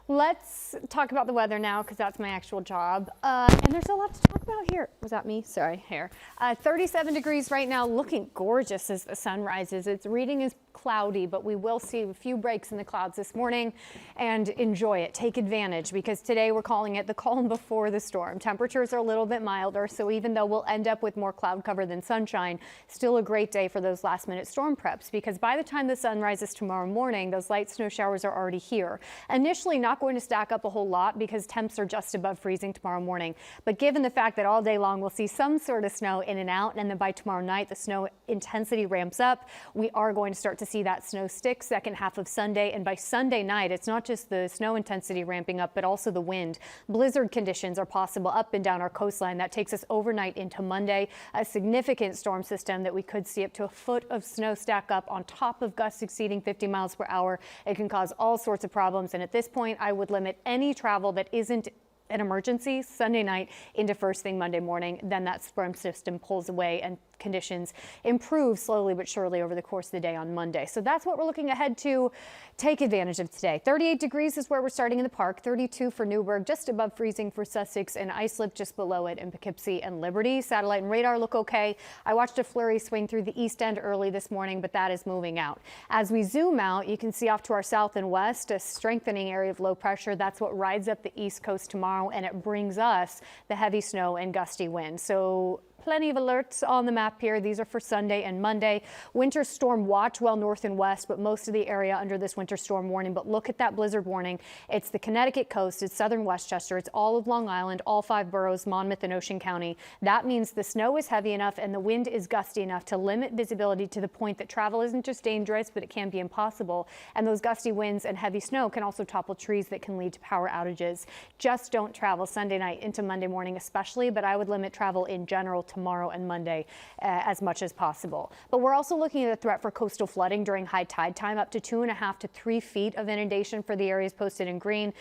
Let's talk about the weather now because that's my actual job. And there's a lot to talk about here. Was that me? Sorry, hair. 37 degrees right now, looking gorgeous as the sun rises. Its reading is cloudy, but we will see a few breaks in the clouds this morning and enjoy it. Take advantage because today we're calling it the calm before the storm. Temperatures are a little bit milder, so even though we'll end up with more cloud cover than sunshine, still a great day for those last minute storm preps because by the time the sun rises tomorrow morning, those light snow showers are already here. Initially not going to stack up a whole lot because temps are just above freezing tomorrow morning. But given the fact that all day long we'll see some sort of snow in and out, and then by tomorrow night the snow intensity ramps up, we are going to start to see that snow stick second half of Sunday. And by Sunday night, it's not just the snow intensity ramping up, but also the wind. Blizzard conditions are possible up and down our coastline. That takes us overnight into Monday. A significant storm system that we could see up to a foot of snow stack up on top of gusts exceeding 50 miles per hour. It can cause all sorts of problems. And at this point, I would limit any travel that isn't an emergency Sunday night into first thing Monday morning. Then that storm system pulls away and conditions improve slowly but surely over the course of the day on Monday. So that's what we're looking ahead to. Take advantage of today. 38 degrees is where we're starting in the park. 32 for Newburgh, just above freezing for Sussex, and Islip just below it in Poughkeepsie and Liberty. Satellite and radar look okay. I watched a flurry swing through the east end early this morning, but that is moving out. As we zoom out, you can see off to our south and west a strengthening area of low pressure. That's what rides up the east coast tomorrow, and it brings us the heavy snow and gusty wind. So plenty of alerts on the map here. These are for Sunday and Monday. Winter storm watch well north and west, but most of the area under this winter storm warning. But look at that blizzard warning. It's the Connecticut coast. It's southern Westchester. It's all of Long Island, all 5 boroughs, Monmouth and Ocean County. That means the snow is heavy enough and the wind is gusty enough to limit visibility to the point that travel isn't just dangerous, but it can be impossible. And those gusty winds and heavy snow can also topple trees that can lead to power outages. Just don't travel Sunday night into Monday morning especially, but I would limit travel in general tomorrow and Monday as much as possible. But we're also looking at a threat for coastal flooding during high tide time, up to 2.5 to 3 feet of inundation for the areas posted in green.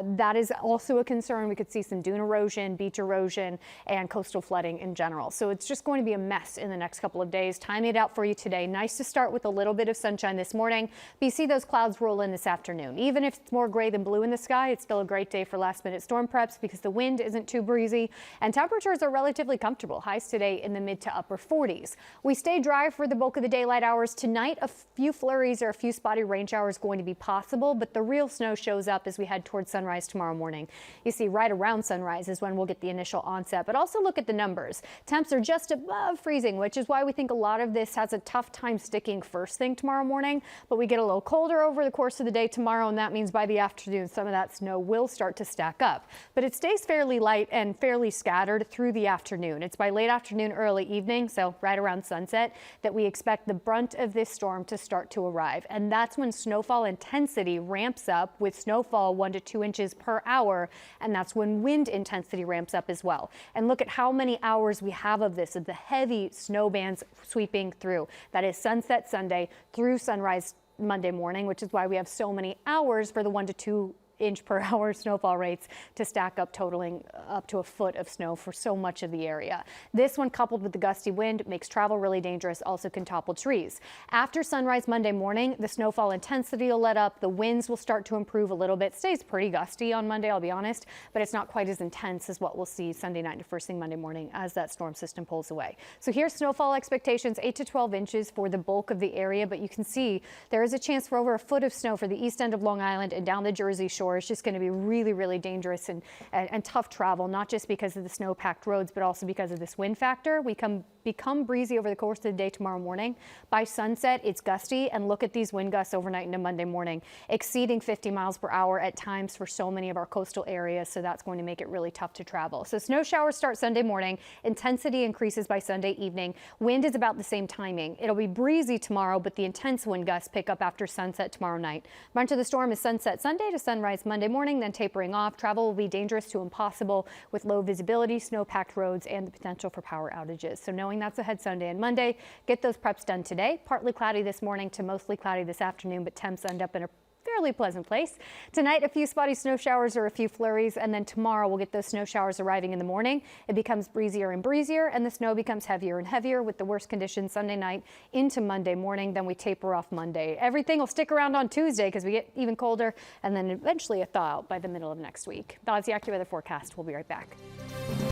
That is also a concern. We could see some dune erosion, beach erosion, and coastal flooding in general. So it's just going to be a mess in the next couple of days. Timing it out for you today. Nice to start with a little bit of sunshine this morning. But you see those clouds roll in this afternoon. Even if it's more gray than blue in the sky, it's still a great day for last minute storm preps because the wind isn't too breezy and temperatures are relatively comfortable. Highs today in the mid to upper 40s. We stay dry for the bulk of the daylight hours tonight. A few flurries or a few spotty rain showers going to be possible, but the real snow shows up as we head towards sunrise tomorrow morning. You see right around sunrise is when we'll get the initial onset, but also look at the numbers. Temps are just above freezing, which is why we think a lot of this has a tough time sticking first thing tomorrow morning, but we get a little colder over the course of the day tomorrow, and that means by the afternoon some of that snow will start to stack up, but it stays fairly light and fairly scattered through the afternoon. It's by late afternoon, early evening, so right around sunset, that we expect the brunt of this storm to start to arrive. And that's when snowfall intensity ramps up with snowfall 1 to 2 inches per hour. And that's when wind intensity ramps up as well. And look at how many hours we have of this, of the heavy snow bands sweeping through. That is sunset Sunday through sunrise Monday morning, which is why we have so many hours for the 1 to 2 inch per hour snowfall rates to stack up, totaling up to a foot of snow for so much of the area. This one, coupled with the gusty wind, makes travel really dangerous, also can topple trees. After sunrise Monday morning, the snowfall intensity will let up, the winds will start to improve a little bit. Stays pretty gusty on Monday, I'll be honest, but it's not quite as intense as what we'll see Sunday night to first thing Monday morning as that storm system pulls away. So here's snowfall expectations, 8 to 12 inches for the bulk of the area, but you can see there is a chance for over a foot of snow for the east end of Long Island and down the Jersey Shore. It's just going to be really, really dangerous and tough travel, not just because of the snow-packed roads, but also because of this wind factor. We become breezy over the course of the day tomorrow morning. By sunset, it's gusty, and look at these wind gusts overnight into Monday morning, exceeding 50 miles per hour at times for so many of our coastal areas, so that's going to make it really tough to travel. So snow showers start Sunday morning. Intensity increases by Sunday evening. Wind is about the same timing. It'll be breezy tomorrow, but the intense wind gusts pick up after sunset tomorrow night. Brunt of the storm is sunset Sunday to sunrise Monday morning, then tapering off. Travel will be dangerous to impossible with low visibility, snow-packed roads, and the potential for power outages. So knowing that's ahead Sunday and Monday, get those preps done today. Partly cloudy this morning to mostly cloudy this afternoon, but temps end up in a fairly pleasant place. Tonight, a few spotty snow showers or a few flurries, and then tomorrow we'll get those snow showers arriving in the morning. It becomes breezier and breezier, and the snow becomes heavier and heavier with the worst conditions Sunday night into Monday morning. Then we taper off Monday. Everything will stick around on Tuesday because we get even colder, and then eventually a thaw out by the middle of next week. That's the AccuWeather forecast. We'll be right back.